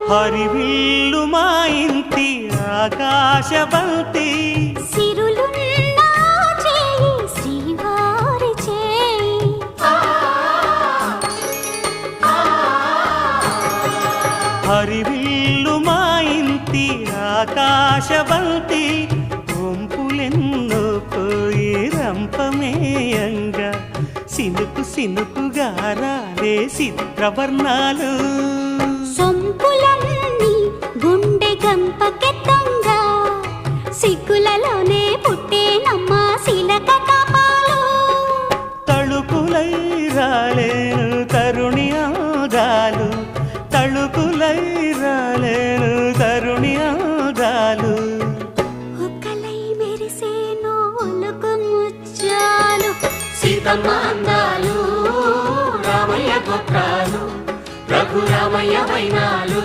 హరివిల్లు మా ఇంటి ఆకాశబంతి సిరులున్న చేయి శ్రీవారి చేయి హరివిల్లు మా ఇంటి ఆకాశబంతి వంపులెన్నో పోయి రంపమేయంగా సినుకు సినుకుగా రాలే చిత్రవర్ణాలు సొంపులన్నీ గుండె గంపకెత్తంగా సిగ్గులలోనే పుట్టేనమ్మ శిలక కాపాలు తళుకులై రాలేను తరుణి ఆదాలు తళుకులై రాలేను తరుణి ఆదాలు ఒక్కలై మెరిసేను ఒలుకు ముచ్చాలు సీతమ్మ అందాలు రామయ్య గోత్రాలు రఘురామయ్య వైనాలు